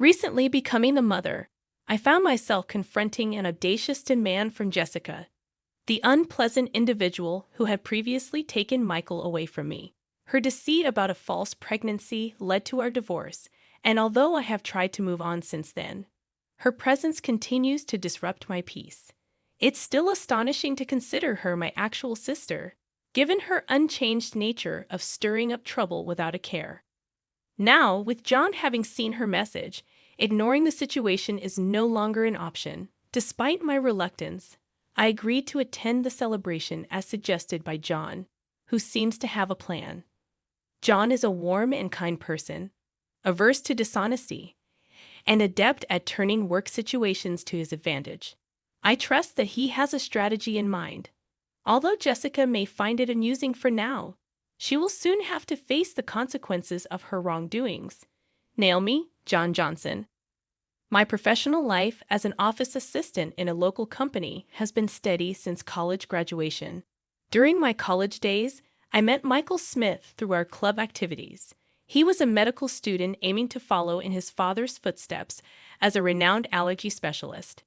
Recently becoming the mother, I found myself confronting an audacious demand from Jessica, the unpleasant individual who had previously taken Michael away from me. Her deceit about a false pregnancy led to our divorce, and although I have tried to move on since then, her presence continues to disrupt my peace. It's still astonishing to consider her my actual sister, given her unchanged nature of stirring up trouble without a care. Now, with John having seen her message, ignoring the situation is no longer an option. Despite my reluctance, I agreed to attend the celebration as suggested by John, who seems to have a plan. John is a warm and kind person, averse to dishonesty, and adept at turning work situations to his advantage. I trust that he has a strategy in mind. Although Jessica may find it amusing for now, she will soon have to face the consequences of her wrongdoings. Naomi, John Johnson. My professional life as an office assistant in a local company has been steady since college graduation. During my college days, I met Michael Smith through our club activities. He was a medical student aiming to follow in his father's footsteps as a renowned allergy specialist.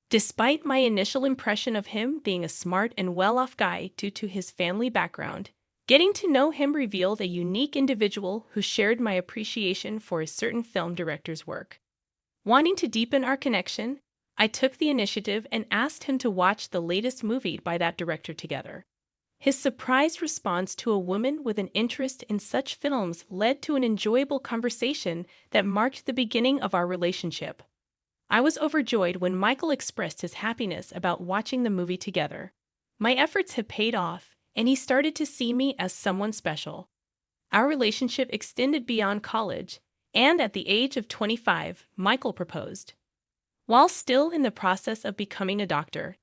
Despite my initial impression of him being a smart and well-off guy due to his family background, getting to know him revealed a unique individual who shared my appreciation for a certain film director's work. Wanting to deepen our connection, I took the initiative and asked him to watch the latest movie by that director together. His surprised response to a woman with an interest in such films led to an enjoyable conversation that marked the beginning of our relationship. I was overjoyed when Michael expressed his happiness about watching the movie together. My efforts had paid off, and he started to see me as someone special. Our relationship extended beyond college, and at the age of 25, Michael proposed. While still in the process of becoming a doctor,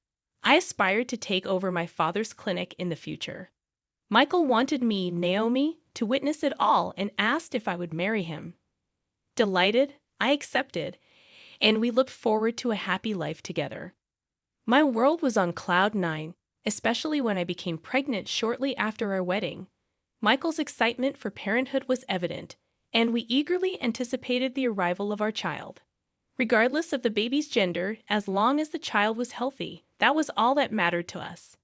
I aspired to take over my father's clinic in the future. Michael wanted me, Naomi, to witness it all and asked if I would marry him. Delighted, I accepted, and we looked forward to a happy life together. My world was on cloud nine, especially when I became pregnant shortly after our wedding. Michael's excitement for parenthood was evident, and we eagerly anticipated the arrival of our child. Regardless of the baby's gender, as long as the child was healthy, that was all that mattered to us.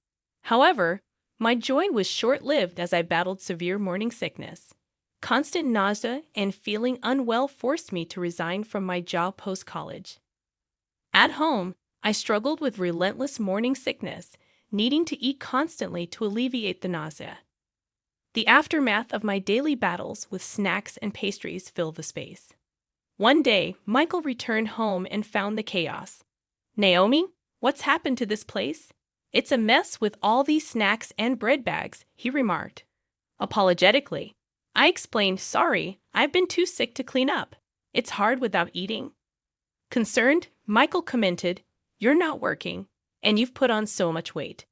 However, my joy was short-lived as I battled severe morning sickness. Constant nausea and feeling unwell forced me to resign from my job post-college. At home, I struggled with relentless morning sickness, needing to eat constantly to alleviate the nausea. The aftermath of my daily battles with snacks and pastries filled the space. One day, Michael returned home and found the chaos. "Naomi, what's happened to this place? It's a mess with all these snacks and bread bags," he remarked. Apologetically, I explained, "Sorry, I've been too sick to clean up. It's hard without eating." Concerned, Michael commented, "You're not working, and you've put on so much weight.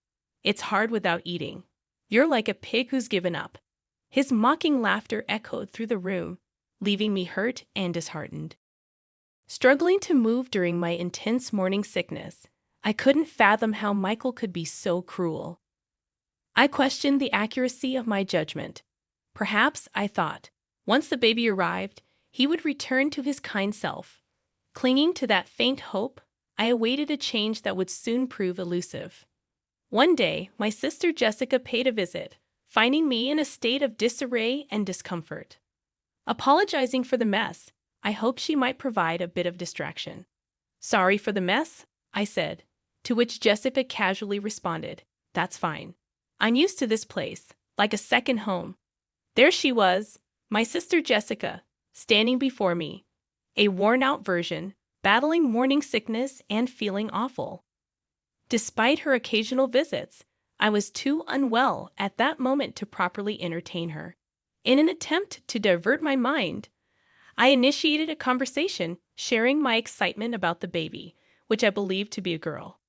It's hard without eating. You're like a pig who's given up." His mocking laughter echoed through the room, leaving me hurt and disheartened. Struggling to move during my intense morning sickness, I couldn't fathom how Michael could be so cruel. I questioned the accuracy of my judgment. Perhaps, I thought, once the baby arrived, he would return to his kind self. Clinging to that faint hope, I awaited a change that would soon prove elusive. One day, my sister Jessica paid a visit, finding me in a state of disarray and discomfort. Apologizing for the mess, I hoped she might provide a bit of distraction. "Sorry for the mess," I said, to which Jessica casually responded, "That's fine. I'm used to this place, like a second home." There she was, my sister Jessica, standing before me, a worn-out version, battling morning sickness and feeling awful. Despite her occasional visits, I was too unwell at that moment to properly entertain her. In an attempt to divert my mind, I initiated a conversation, sharing my excitement about the baby, which I believed to be a girl.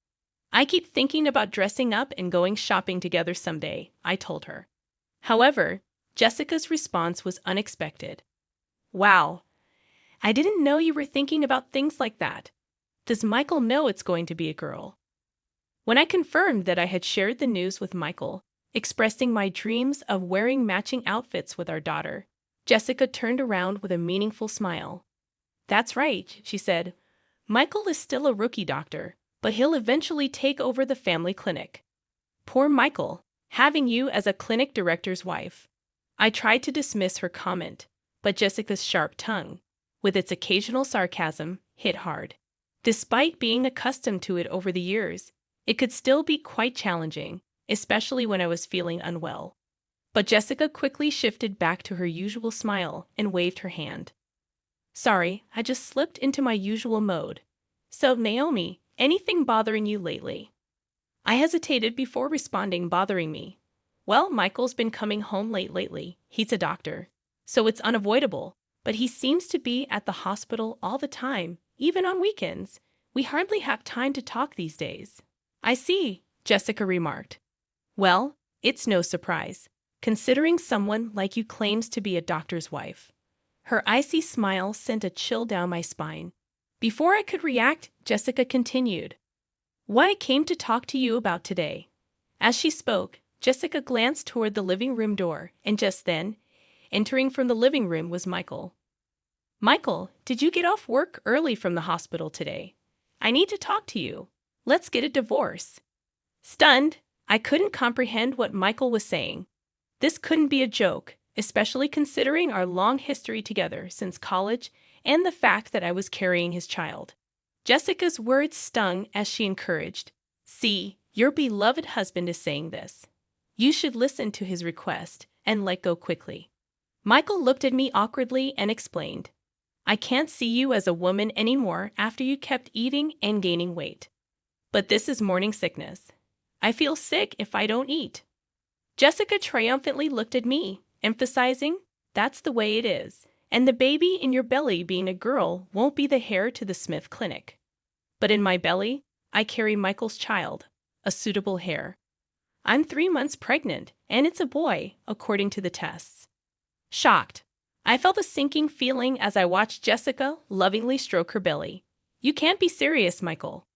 "I keep thinking about dressing up and going shopping together someday," I told her. However, Jessica's response was unexpected. "Wow, I didn't know you were thinking about things like that. Does Michael know it's going to be a girl?" When I confirmed that I had shared the news with Michael, expressing my dreams of wearing matching outfits with our daughter, Jessica turned around with a meaningful smile. That's right, she said. Michael is still a rookie doctor, but he'll eventually take over the family clinic. Poor Michael, having you as a clinic director's wife. I tried to dismiss her comment, but Jessica's sharp tongue, with its occasional sarcasm, hit hard. Despite being accustomed to it over the years, it could still be quite challenging, especially when I was feeling unwell. But Jessica quickly shifted back to her usual smile and waved her hand. Sorry, I just slipped into my usual mode. So, Naomi, anything bothering you lately? I hesitated before responding, bothering me. Well, Michael's been coming home late lately. He's a doctor. So it's unavoidable. But he seems to be at the hospital all the time, even on weekends. We hardly have time to talk these days. I see, Jessica remarked. Well, it's no surprise, considering someone like you claims to be a doctor's wife. Her icy smile sent a chill down my spine. Before I could react, Jessica continued. What I came to talk to you about today. As she spoke, Jessica glanced toward the living room door, and just then, entering from the living room was Michael. Michael, did you get off work early from the hospital today? I need to talk to you. Let's get a divorce. Stunned, I couldn't comprehend what Michael was saying. This couldn't be a joke, especially considering our long history together since college and the fact that I was carrying his child. Jessica's words stung as she encouraged. See, your beloved husband is saying this. You should listen to his request and let go quickly. Michael looked at me awkwardly and explained. I can't see you as a woman anymore after you kept eating and gaining weight. But this is morning sickness. I feel sick if I don't eat. Jessica triumphantly looked at me, emphasizing, that's the way it is, and the baby in your belly being a girl won't be the heir to the Smith Clinic. But in my belly, I carry Michael's child, a suitable heir. I'm 3 months pregnant, and it's a boy, according to the tests. Shocked, I felt a sinking feeling as I watched Jessica lovingly stroke her belly. You can't be serious, Michael.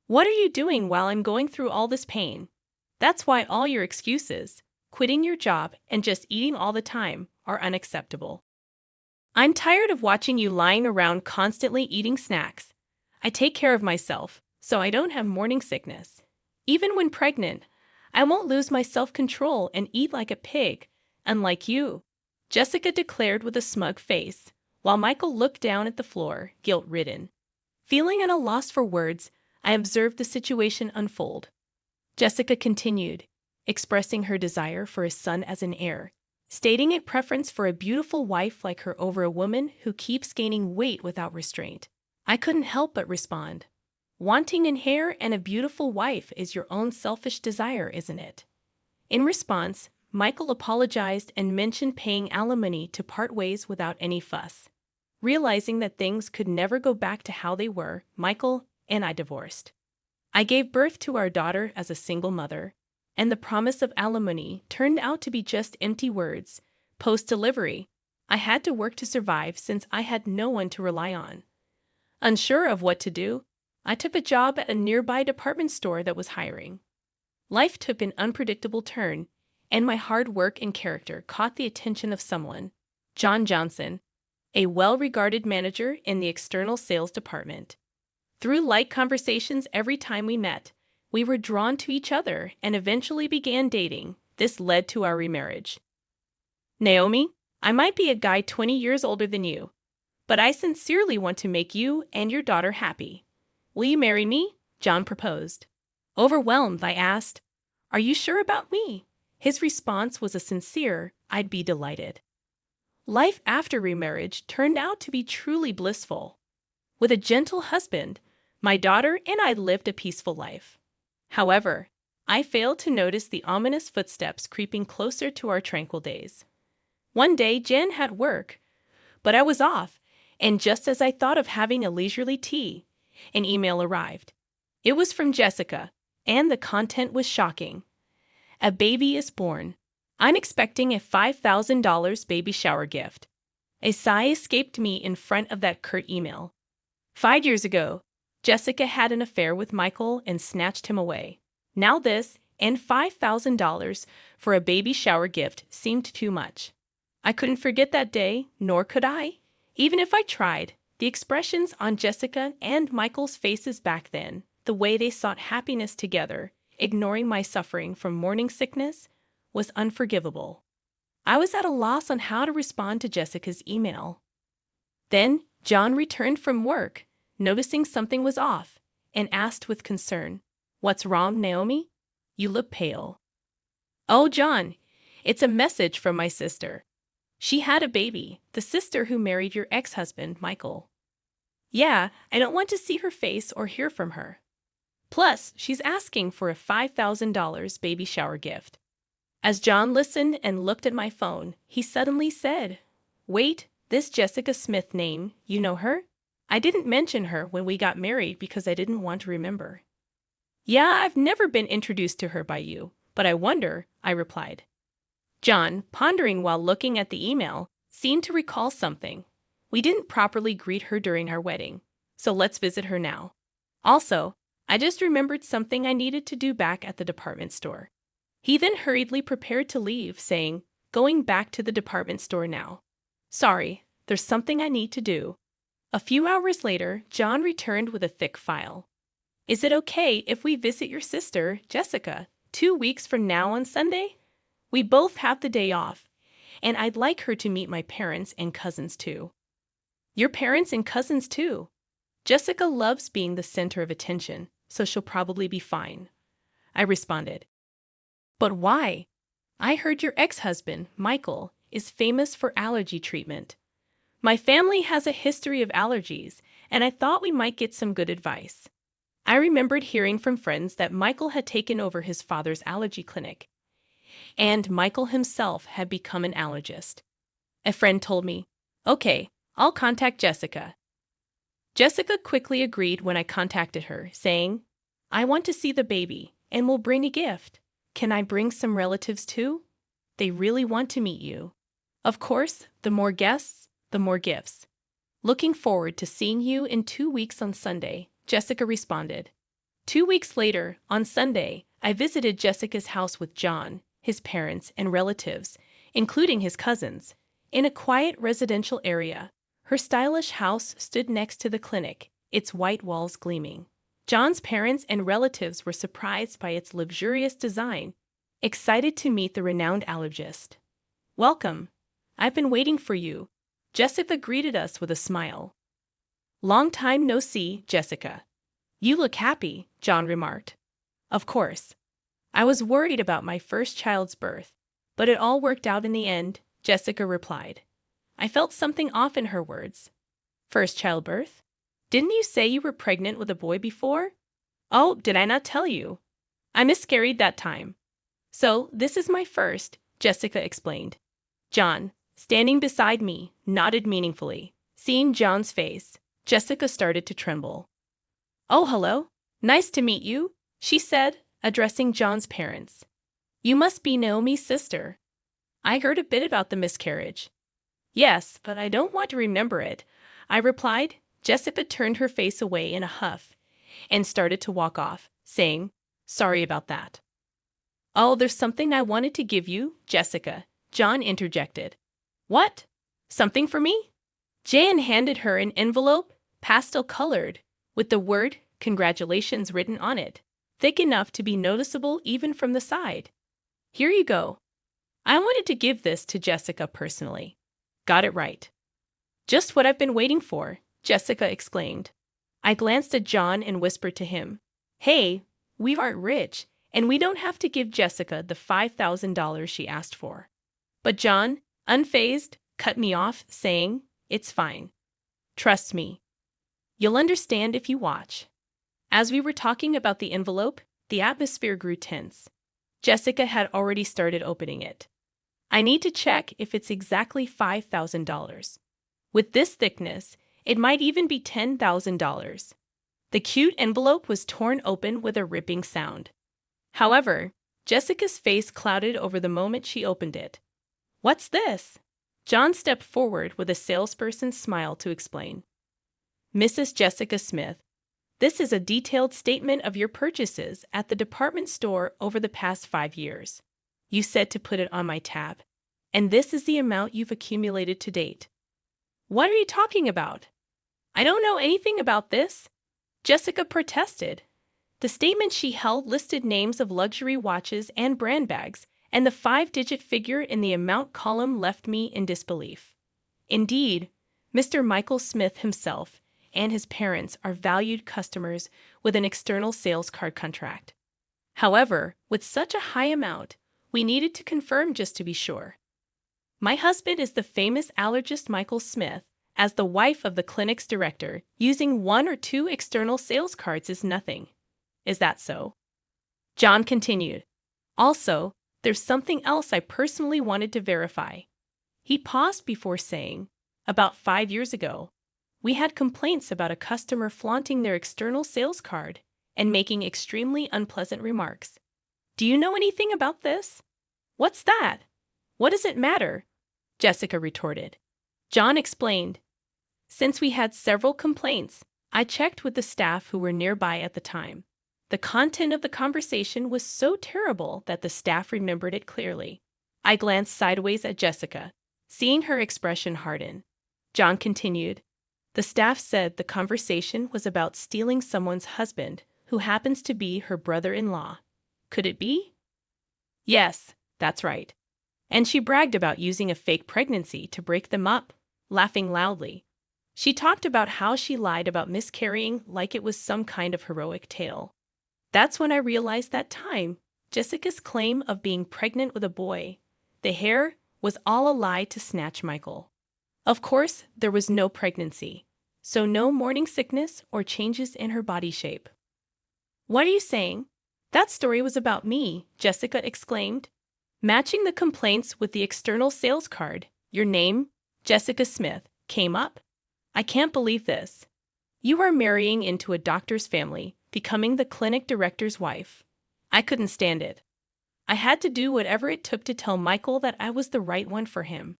What are you doing while I'm going through all this pain? That's why all your excuses, quitting your job and just eating all the time, are unacceptable. I'm tired of watching you lying around constantly eating snacks. I take care of myself, so I don't have morning sickness. Even when pregnant, I won't lose my self-control and eat like a pig, unlike you, Jessica declared with a smug face, while Michael looked down at the floor, guilt-ridden. Feeling at a loss for words, I observed the situation unfold. Jessica continued, expressing her desire for a son as an heir, stating a preference for a beautiful wife like her over a woman who keeps gaining weight without restraint. I couldn't help but respond. Wanting an heir and a beautiful wife is your own selfish desire, isn't it? In response, Michael apologized and mentioned paying alimony to part ways without any fuss. Realizing that things could never go back to how they were, Michael and I divorced. I gave birth to our daughter as a single mother, and the promise of alimony turned out to be just empty words. Post-delivery, I had to work to survive since I had no one to rely on. Unsure of what to do, I took a job at a nearby department store that was hiring. Life took an unpredictable turn, and my hard work and character caught the attention of someone, John Johnson, a well-regarded manager in the external sales department. Through light conversations every time we met, we were drawn to each other and eventually began dating. This led to our remarriage. Naomi, I might be a guy 20 years older than you, but I sincerely want to make you and your daughter happy. Will you marry me? John proposed. Overwhelmed, I asked, Are you sure about me? His response was a sincere, I'd be delighted. Life after remarriage turned out to be truly blissful. With a gentle husband, my daughter and I lived a peaceful life. However, I failed to notice the ominous footsteps creeping closer to our tranquil days. One day, Jen had work, but I was off, and just as I thought of having a leisurely tea, an email arrived. It was from Jessica, and the content was shocking. A baby is born. I'm expecting a $5,000 baby shower gift. A sigh escaped me in front of that curt email. 5 years ago, Jessica had an affair with Michael and snatched him away. Now this, and $5,000 for a baby shower gift seemed too much. I couldn't forget that day, nor could I, even if I tried. The expressions on Jessica and Michael's faces back then, the way they sought happiness together, ignoring my suffering from morning sickness, was unforgivable. I was at a loss on how to respond to Jessica's email. Then, John returned from work, noticing something was off, and asked with concern, "What's wrong, Naomi? You look pale." "Oh, John, it's a message from my sister. She had a baby, the sister who married your ex-husband, Michael. Yeah, I don't want to see her face or hear from her. Plus, she's asking for a $5,000 baby shower gift." As John listened and looked at my phone, he suddenly said, "Wait, this Jessica Smith name, you know her? I didn't mention her when we got married because I didn't want to remember." "Yeah, I've never been introduced to her by you, but I wonder," I replied. John, pondering while looking at the email, seemed to recall something. "We didn't properly greet her during our wedding, so let's visit her now. Also, I just remembered something I needed to do back at the department store." He then hurriedly prepared to leave, saying, "Going back to the department store now. Sorry, there's something I need to do." A few hours later, John returned with a thick file. "Is it okay if we visit your sister, Jessica, 2 weeks from now on Sunday? We both have the day off, and I'd like her to meet my parents and cousins too." "Your parents and cousins too?" "Jessica loves being the center of attention, so she'll probably be fine," I responded. "But why? I heard your ex-husband, Michael, is famous for allergy treatment. My family has a history of allergies, and I thought we might get some good advice." I remembered hearing from friends that Michael had taken over his father's allergy clinic, and Michael himself had become an allergist. A friend told me, "Okay, I'll contact Jessica." Jessica quickly agreed when I contacted her, saying, "I want to see the baby, and will bring a gift. Can I bring some relatives too? They really want to meet you. Of course, the more guests, the more gifts. Looking forward to seeing you in 2 weeks on Sunday," Jessica responded. 2 weeks later, on Sunday, I visited Jessica's house with John, his parents, and relatives, including his cousins. In a quiet residential area, her stylish house stood next to the clinic, its white walls gleaming. John's parents and relatives were surprised by its luxurious design, excited to meet the renowned allergist. "Welcome. I've been waiting for you," Jessica greeted us with a smile. "Long time no see, Jessica. You look happy," John remarked. Of course. I was worried about my first child's birth, but it all worked out in the end, Jessica replied. I felt something off in her words. "First childbirth? Didn't you say you were pregnant with a boy before?" "Oh, did I not tell you? I miscarried that time. So, this is my first," Jessica explained. John, standing beside me, nodded meaningfully. Seeing John's face, Jessica started to tremble. "Oh, hello. Nice to meet you," she said, addressing John's parents. "You must be Naomi's sister. I heard a bit about the miscarriage." "Yes, but I don't want to remember it," I replied. Jessica turned her face away in a huff and started to walk off, saying, "Sorry about that." "Oh, there's something I wanted to give you, Jessica," John interjected. "What? Something for me?" Jan handed her an envelope, pastel-colored, with the word "Congratulations" written on it, thick enough to be noticeable even from the side. "Here you go. I wanted to give this to Jessica personally." "Got it right." "Just what I've been waiting for," Jessica exclaimed. I glanced at John and whispered to him, "Hey, we aren't rich, and we don't have to give Jessica the $5,000 she asked for." But John, unfazed, cut me off, saying, "It's fine. Trust me. You'll understand if you watch." As we were talking about the envelope, the atmosphere grew tense. Jessica had already started opening it. "I need to check if it's exactly $5,000. With this thickness, it might even be $10,000. The cute envelope was torn open with a ripping sound. However, Jessica's face clouded over the moment she opened it. "What's this?" John stepped forward with a salesperson's smile to explain. "Mrs. Jessica Smith, this is a detailed statement of your purchases at the department store over the past 5 years. You said to put it on my tab, and this is the amount you've accumulated to date." "What are you talking about?" I don't know anything about this, Jessica protested. The statement she held listed names of luxury watches and brand bags, and the five-digit figure in the amount column left me in disbelief. Indeed, Mr. Michael Smith himself and his parents are valued customers with an external sales card contract. However, with such a high amount, we needed to confirm just to be sure. My husband is the famous allergist Michael Smith. As the wife of the clinic's director, using one or two external sales cards is nothing. Is that so? John continued. Also, there's something else I personally wanted to verify. He paused before saying, about 5 years ago, we had complaints about a customer flaunting their external sales card and making extremely unpleasant remarks. Do you know anything about this? What's that? What does it matter? Jessica retorted. John explained. Since we had several complaints, I checked with the staff who were nearby at the time. The content of the conversation was so terrible that the staff remembered it clearly. I glanced sideways at Jessica, seeing her expression harden. John continued. The staff said the conversation was about stealing someone's husband, who happens to be her brother-in-law. Could it be? Yes, that's right. And she bragged about using a fake pregnancy to break them up, laughing loudly. She talked about how she lied about miscarrying like it was some kind of heroic tale. That's when I realized that time, Jessica's claim of being pregnant with a boy, the hair, was all a lie to snatch Michael. Of course, there was no pregnancy, so no morning sickness or changes in her body shape. What are you saying? That story was about me, Jessica exclaimed. Matching the complaints with the external sales card, your name, Jessica Smith, came up. I can't believe this. You are marrying into a doctor's family, becoming the clinic director's wife. I couldn't stand it. I had to do whatever it took to tell Michael that I was the right one for him.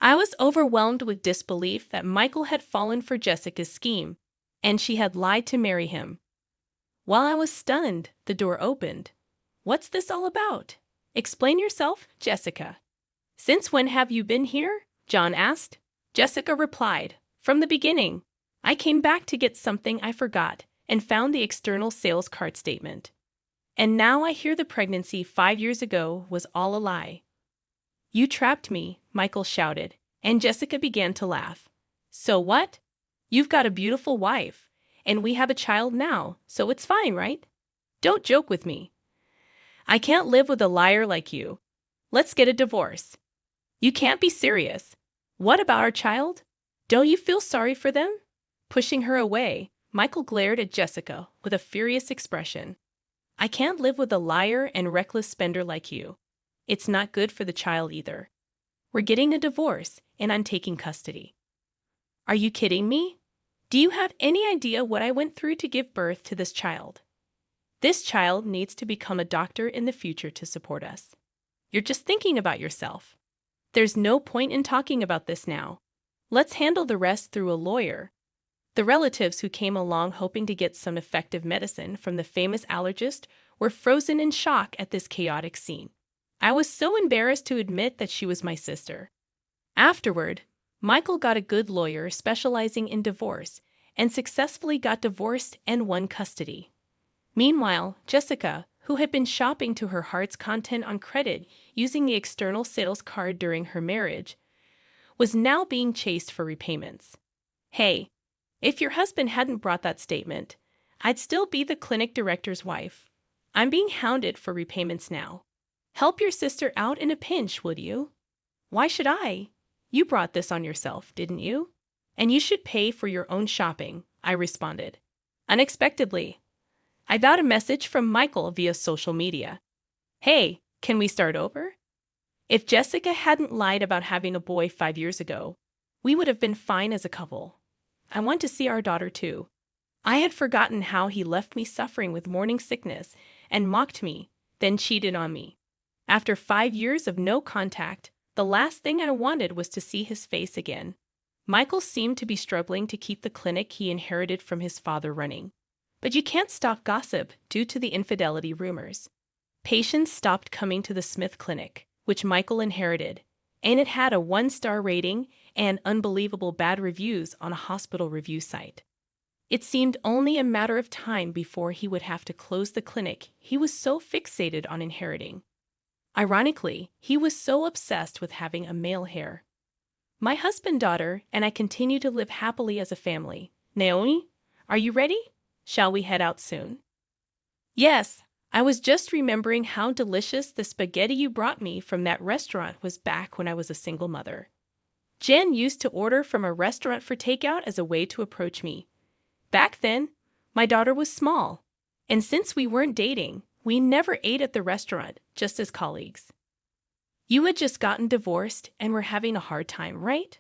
I was overwhelmed with disbelief that Michael had fallen for Jessica's scheme, and she had lied to marry him. While I was stunned, the door opened. What's this all about? Explain yourself, Jessica. Since when have you been here? John asked. Jessica replied. From the beginning. I came back to get something I forgot and found the external sales card statement. And now I hear the pregnancy 5 years ago was all a lie. You trapped me, Michael shouted, and Jessica began to laugh. So what? You've got a beautiful wife, and we have a child now, so it's fine, right? Don't joke with me. I can't live with a liar like you. Let's get a divorce. You can't be serious. What about our child? Don't you feel sorry for them? Pushing her away, Michael glared at Jessica with a furious expression. I can't live with a liar and reckless spender like you. It's not good for the child either. We're getting a divorce, and I'm taking custody. Are you kidding me? Do you have any idea what I went through to give birth to this child? This child needs to become a doctor in the future to support us. You're just thinking about yourself. There's no point in talking about this now. Let's handle the rest through a lawyer. The relatives who came along hoping to get some effective medicine from the famous allergist were frozen in shock at this chaotic scene. I was so embarrassed to admit that she was my sister. Afterward, Michael got a good lawyer specializing in divorce and successfully got divorced and won custody. Meanwhile, Jessica, who had been shopping to her heart's content on credit using the external sales card during her marriage, was now being chased for repayments. Hey, if your husband hadn't brought that statement, I'd still be the clinic director's wife. I'm being hounded for repayments now. Help your sister out in a pinch, would you? Why should I? You brought this on yourself, didn't you? And you should pay for your own shopping, I responded. Unexpectedly, I got a message from Michael via social media. Hey, can we start over? If Jessica hadn't lied about having a boy 5 years ago, we would have been fine as a couple. I want to see our daughter too. I had forgotten how he left me suffering with morning sickness and mocked me, then cheated on me. After 5 years of no contact, the last thing I wanted was to see his face again. Michael seemed to be struggling to keep the clinic he inherited from his father running. But you can't stop gossip due to the infidelity rumors. Patients stopped coming to the Smith Clinic, which Michael inherited, and it had a 1-star rating and unbelievable bad reviews on a hospital review site. It seemed only a matter of time before he would have to close the clinic he was so fixated on inheriting. Ironically, he was so obsessed with having a male heir. My husband, daughter, and I continue to live happily as a family. Naomi, are you ready? Shall we head out soon? Yes, I was just remembering how delicious the spaghetti you brought me from that restaurant was back when I was a single mother. Jen used to order from a restaurant for takeout as a way to approach me. Back then, my daughter was small, and since we weren't dating, we never ate at the restaurant, just as colleagues. You had just gotten divorced and were having a hard time, right?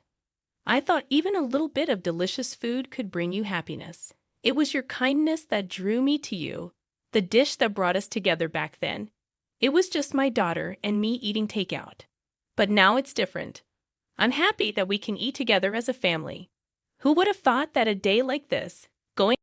I thought even a little bit of delicious food could bring you happiness. It was your kindness that drew me to you, the dish that brought us together back then. It was just my daughter and me eating takeout. But now it's different. I'm happy that we can eat together as a family. Who would have thought that a day like this, going